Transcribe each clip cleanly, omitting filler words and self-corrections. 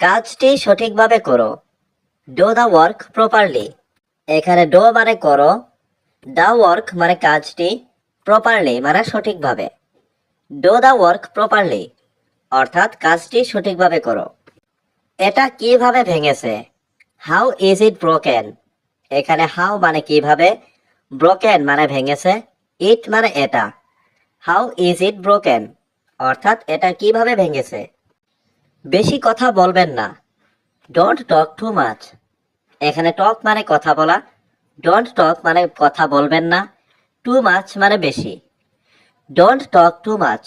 কাজটি সঠিকভাবে করো। Do the work properly. এখানে ডো মানে করো, দ্য ওয়ার্ক মানে কাজটি, প্রপারলি মানে সঠিকভাবে। ডু দ্য ওয়ার্ক প্রপারলি অর্থাৎ কাজটি সঠিকভাবে করো। এটা কিভাবে ভেঙেছে? How is it broken. এখানে হাউ মানে কিভাবে, ব্রোকেন মানে ভেঙেছে, ইট মানে এটা। হাউ ইজ ইট ব্রোকেন অর্থাৎ এটা কিভাবে ভেঙেছে। বেশি কথা বলবেন না। Don't talk too much. এখানে টক মানে কথা বলা, ডোন্ট টক মানে কথা বলবেন না, টু মাচ মানে বেশি। ডোন্ট টক টু মাচ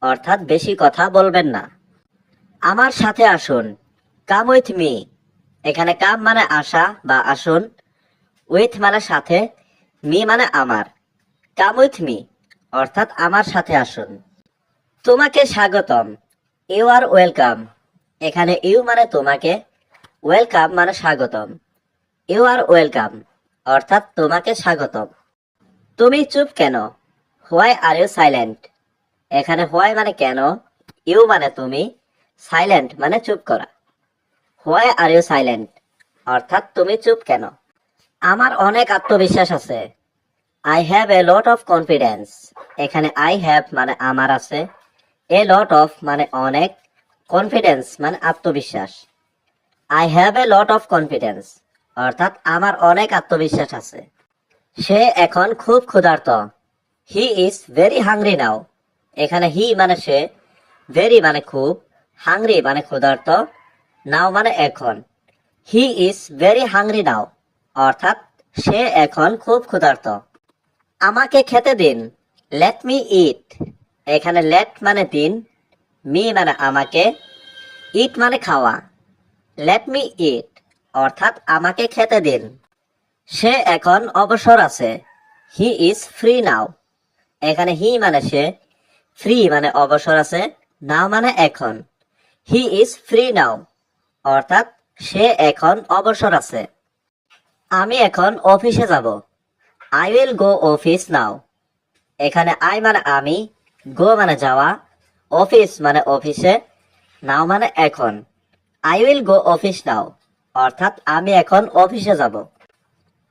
অর্থাৎ বেশি কথা বলবেন না। আমার সাথে আসুন। Come with me. এখানে কাম মানে আসা বা আসুন, উইথ মানে সাথে, মি মানে আমার। কাম উইথ মি অর্থাৎ আমার সাথে আসুন। তোমাকে স্বাগতম। You are welcome. এখানে ইউ মানে তোমাকে, ওয়েলকাম মানে স্বাগতম। ইউ আর ওয়েলকাম অর্থাৎ তোমাকে স্বাগতম। তুমি চুপ কেন? Why are you silent. এখানে হোয়াই মানে কেন, ইউ মানে তুমি, সাইলেন্ট মানে চুপ করা। হোয়াই আর ইউ সাইলেন্ট অর্থাৎ তুমি চুপ কেন? আমার অনেক আত্মবিশ্বাস আছে। I have a lot of confidence. এখানে আই হ্যাভ মানে আমার আছে, এ লট অফ মানে অনেক, কনফিডেন্স মানে আত্মবিশ্বাস। I have a lot of confidence অর্থাৎ আমার অনেক আত্মবিশ্বাস আছে। সে এখন খুব ক্ষুধার্ত। He is very hungry now. এখানে হি মানে সে, ভেরি মানে খুব, হাংরি মানে ক্ষুধার্ত, নাও মানে এখন। He is very hungry now অর্থাৎ সে এখন খুব ক্ষুধার্ত। আমাকে খেতে দিন। লেট মি ইট। এখানে লেট মানে দিন, মি মানে আমাকে, ইট মানে খাওয়া। লেট মি ইট অর্থাৎ আমাকে খেতে দিন। সে এখন অবসর আছে। He is free now. এখানে হি মানে সে, ফ্রি মানে অবসর আছে, নাও মানে এখন। হি ইজ ফ্রি নাও অর্থাৎ সে এখন অবসর আছে। আমি এখন অফিসে যাব। আই উইল গো অফিস নাও। এখানে আই মানে আমি, গো মানে যাওয়া, অফিস মানে অফিসে, নাও মানে এখন। আই উইল গো অফিস নাও অর্থাৎ আমি এখন অফিসে যাব।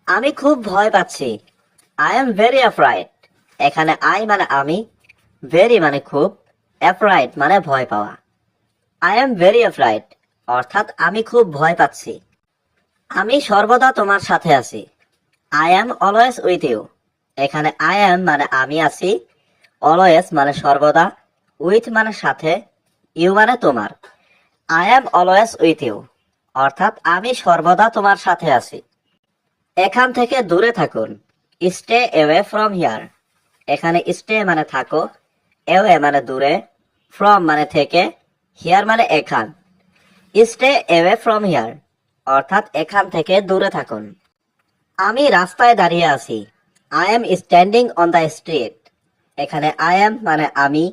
আমি খুব ভয় পাচ্ছি। I am very afraid. এখানে আই মানে আমি, ভেরি মানে খুব, অ্যাফ্রাইড মানে ভয় পাওয়া। আই এম ভেরি অ্যাফ্রাইড অর্থাৎ আমি খুব ভয় পাচ্ছি। আমি সর্বদা তোমার সাথে আছি। I am always with you. এখানে আই অ্যাম মানে আমি আছি, অলওয়েজ মানে সর্বদা, উইথ মানে সাথে, ইউ মানে তোমার। I am always with you অর্থাৎ আমি সর্বদা তোমার সাথে আছি। এখান থেকে দূরে থাকুন। Stay away from here. এখানে স্টে মানে থাকো, অ্যাওয়ে মানে দূরে, ফ্রম মানে থেকে, হিয়ার মানে এখান। স্টে অ্যাওয়ে ফ্রম হিয়ার অর্থাৎ এখান থেকে দূরে থাকুন। আমি রাস্তায় দাঁড়িয়ে আছি। I am standing on the street. এখানে আই এম মানে আমি,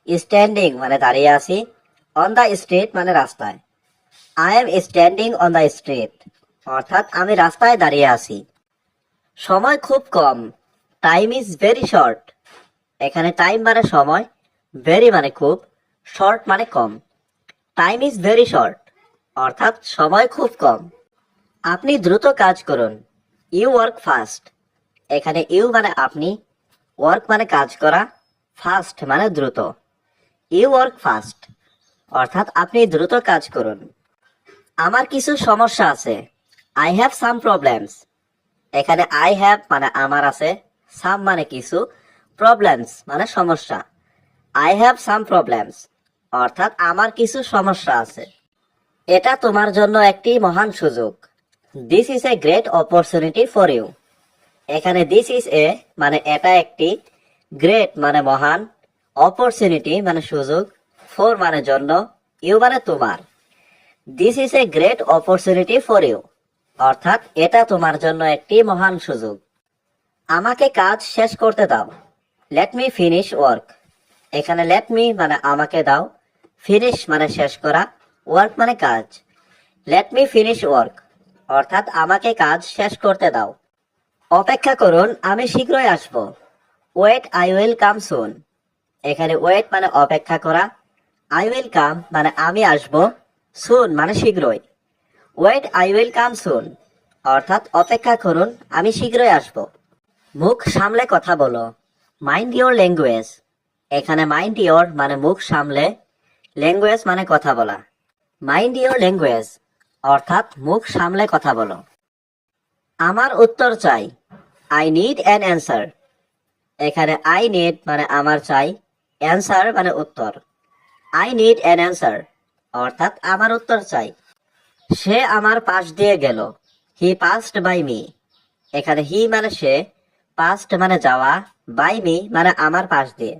স্ট্যান্ডিং মানে দাঁড়িয়ে আছি, অন দ্য স্ট্রিট মানে রাস্তায়। I am standing on the street অর্থাৎ আমি রাস্তায় দাঁড়িয়ে আছি। সময় খুব কম। Time is very short. এখানে টাইম মানে সময়, ভেরি মানে খুব, শর্ট মানে কম। টাইম ইজ ভেরি শর্ট অর্থাৎ সময় খুব কম। আপনি দ্রুত কাজ করুন। You work fast. এখানে ইউ মানে আপনি, ওয়ার্ক মানে কাজ করা, ফাস্ট মানে দ্রুত। ইউ ওয়ার্ক ফাস্ট অর্থাৎ আপনি দ্রুত কাজ করুন। আমার কিছু সমস্যা আছে। I have some problems. এখানে আই হ্যাভ মানে আমার আছে, সাম মানে কিছু, প্রবলেমস মানে সমস্যা। আই হ্যাভ সাম প্রবলেমস অর্থাৎ আমার কিছু সমস্যা আছে। এটা তোমার জন্য একটি মহান সুযোগ। This is a great opportunity for you. এখানে দিস ইজ এ মানে এটা একটি, গ্রেট মানে মহান, অপরচুনিটি মানে সুযোগ, ফর মানে জন্য, ইউ মানে তোমার। This is a great opportunity for you অর্থাৎ এটা তোমার জন্য একটি মহান সুযোগ। আমাকে কাজ শেষ করতে দাও। Let me finish work. এখানে লেট মি মানে আমাকে দাও, ফিনিশ মানে শেষ করা, ওয়ার্ক মানে কাজ। লেট মি ফিনিশ ওয়ার্ক অর্থাৎ আমাকে কাজ শেষ করতে দাও। অপেক্ষা করুন, আমি শীঘ্রই আসব। ওয়েট, আই উইল কাম সুন। এখানে ওয়েট মানে অপেক্ষা করা, আই উইল কাম মানে আমি আসব, সুন মানে শীঘ্রই। ওয়েট আই উইল কাম সুন অর্থাৎ অপেক্ষা করুন, আমি শীঘ্রই আসব। মুখ সামলে কথা বলো, মাইন্ড ইওর ল্যাঙ্গুয়েজ। এখানে মাইন্ড ইওর মানে মুখ সামলে, ল্যাঙ্গুয়েজ মানে কথা বলা। মাইন্ড ইওর ল্যাঙ্গুয়েজ অর্থাৎ মুখ সামলে কথা বলো। আমার উত্তর চাই, আই নিড অ্যান অ্যান্সার। এখানে আই নিড মানে আমার চাই, অ্যান্সার মানে উত্তর। আই নিড অ্যান অ্যান্সার অর্থাৎ আমার উত্তর চাই। সে আমার পাশ দিয়ে গেল, হি পাসড বাই মি। এখানে হি মানে সে, পাস্ট মানে যাওয়া, বাই মি মানে আমার পাশ দিয়ে।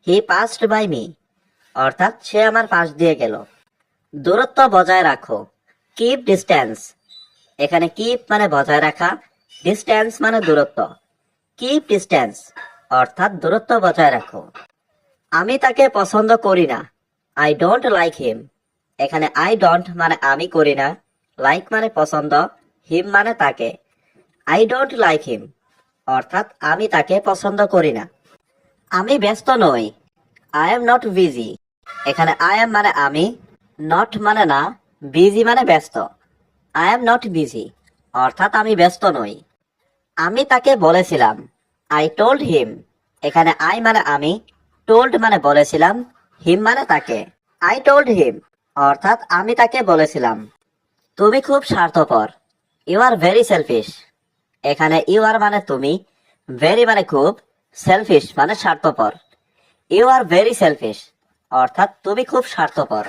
হি পাসড বাই মি অর্থাৎ সে আমার পাশ দিয়ে গেল। দূরত্ব বজায় রাখো, কিপ ডিস্টেন্স। এখানে কিপ মানে বজায় রাখা, ডিস্টেন্স মানে দূরত্ব। কিপ ডিস্টেন্স অর্থাৎ দূরত্ব বজায় রাখো। আমি তাকে পছন্দ করি না, আই ডোন্ট লাইক হিম। এখানে আই ডোন্ট মানে আমি করি না, লাইক মানে পছন্দ, হিম মানে তাকে। আই ডোন্ট লাইক হিম অর্থাৎ আমি তাকে পছন্দ করি না। আমি ব্যস্ত নই, আই এম নট বিজি। এখানে আই এম মানে আমি, নট মানে না, বিজি মানে ব্যস্ত। আই এম নট বিজি অর্থাৎ আমি ব্যস্ত নই। আমি তাকে বলেছিলাম, আই টোল্ড হিম। এখানে আই মানে আমি, টোল্ড মানে বলেছিলাম, হিম মানে তাকে। আই টোল্ড হিম অর্থাৎ আমি তাকে বলেছিলাম। তুমি খুব স্বার্থপর, ইউ আর ভেরি সেলফিশ। এখানে ইউ আর মানে তুমি, ভেরি মানে খুব, সেলফিশ মানে স্বার্থপর। ইউ আর ভেরি সেলফিশ অর্থাৎ তুমি খুব স্বার্থপর।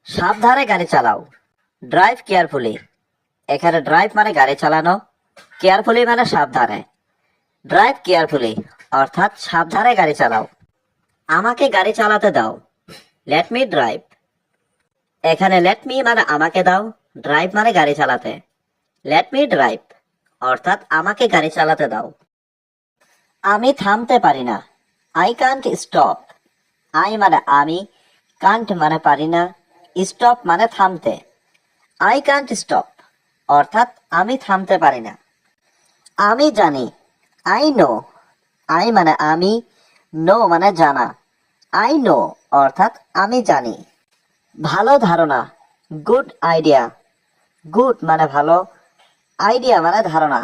সাবধানে গাড়ি চালাও, ড্রাইভ কেয়ারফুলি। এখানে ড্রাইভ মানে গাড়ি চালানো, কেয়ারফুলি মানে সাবধানে। ড্রাইভ কেয়ারফুলি অর্থাৎ সাবধানে গাড়ি চালাও। আমাকে গাড়ি চালাতে দাও, লেট মি ড্রাইভ। এখানে লেট মি মানে আমাকে দাও, ড্রাইভ মানে গাড়ি চালাতে। লেট মি ড্রাইভ অর্থাৎ আমাকে গাড়ি চালাতে দাও। আমি থামতে পারি না, আই কান্ট স্টপ। আই মানে আমি, কান্ট মানে পারি না, স্টপ মানে থামতে। আই কান্ট স্টপ অর্থাৎ আমি থামতে পারি না। আমি জানি, আই নো। আই মানে আমি, নো মানে জানা। আই নো অর্থাৎ আমি জানি। ভালো ধারণা, গুড আইডিয়া। গুড মানে ভালো, আইডিয়া মানে ধারণা।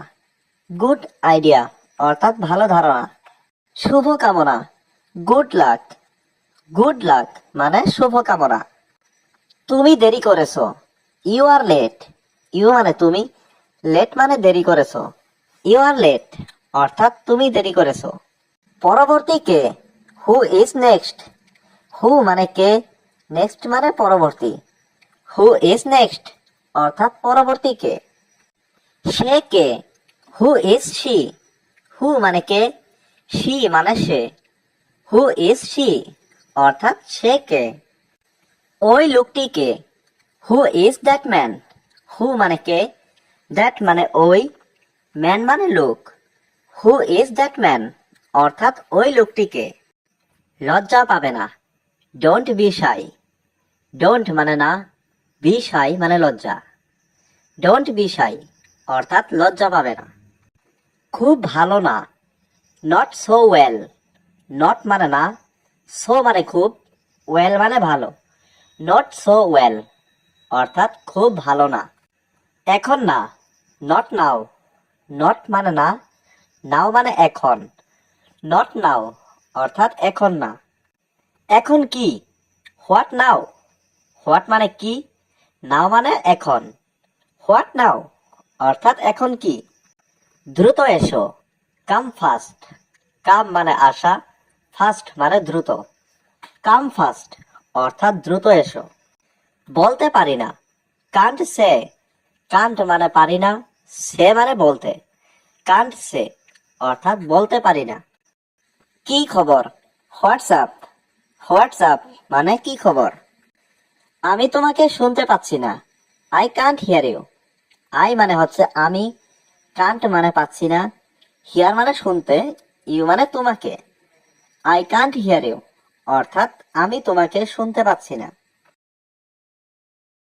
গুড আইডিয়া অর্থাৎ ভালো ধারণা। শুভ কামনা, গুড লাক। গুড লাক মানে শুভ কামনা। তুমি দেরি করেছো, ইউ আর লেট। ইউ মানে তুমি, লেট মানে দেরি করেছো। ইউ আর লেট অর্থাৎ তুমি দেরি করেছো। পরবর্তী কে, হু ইজ নেক্সট। হু মানে কে, নেক্সট মানে পরবর্তী। হু ইজ নেক্সট অর্থাৎ পরবর্তী কে। সে কে, হু ইজ শি। হু মানে কে, শি মানে সে। হু ইজ শি অর্থাৎ সে কে। ওই লোকটি কে, হু ইজ দ্যাট ম্যান। হু মানে কে, দ্যাট মানে ওই, ম্যান মানে লোক। হু ইজ দ্যাট ম্যান অর্থাৎ ওই লোকটি কে। লজ্জা পাবে না, ডোন্ট বি শাই। ডোন্ট মানে না, বি শাই মানে লজ্জা। ডোন্ট বি শাই অর্থাৎ লজ্জা পাবে না। খুব ভালো না, নট সো ওয়েল। নট মানে না, সো মানে খুব, ওয়েল মানে ভালো। নট সো ওয়েল অর্থাৎ খুব ভালো না। এখন না, নট নাও। নট মানে না, নাও মানে এখন। নট নাও অর্থাৎ এখন না। এখন কি, হোয়াট নাও। হোয়াট মানে কি, নাও মানে এখন। হোয়াট নাও অর্থাৎ এখন কি। দ্রুত এসো, কাম ফাস্ট। কাম মানে আসা, ফাস্ট মানে দ্রুত। কাম ফাস্ট অর্থাৎ দ্রুত এসো। বলতে পারি না, কান্ট সে। কান্ট মানে পারি না, সে মানে বলতে। কান্ট সে অর্থাৎ বলতে পারি না। কি খবর, হোয়াটসঅ্যাপ। হোয়াটসঅ্যাপ মানে কি খবর। আমি তোমাকে শুনতে পাচ্ছি না, I can't hear you. I মানে হচ্ছে আমি, কান্ট মানে পাচ্ছি না, হিয়ার মানে শুনতে, ইউ মানে তোমাকে। আই কান্ট হিয়ার ইউ অর্থাৎ আমি তোমাকে শুনতে পাচ্ছি না।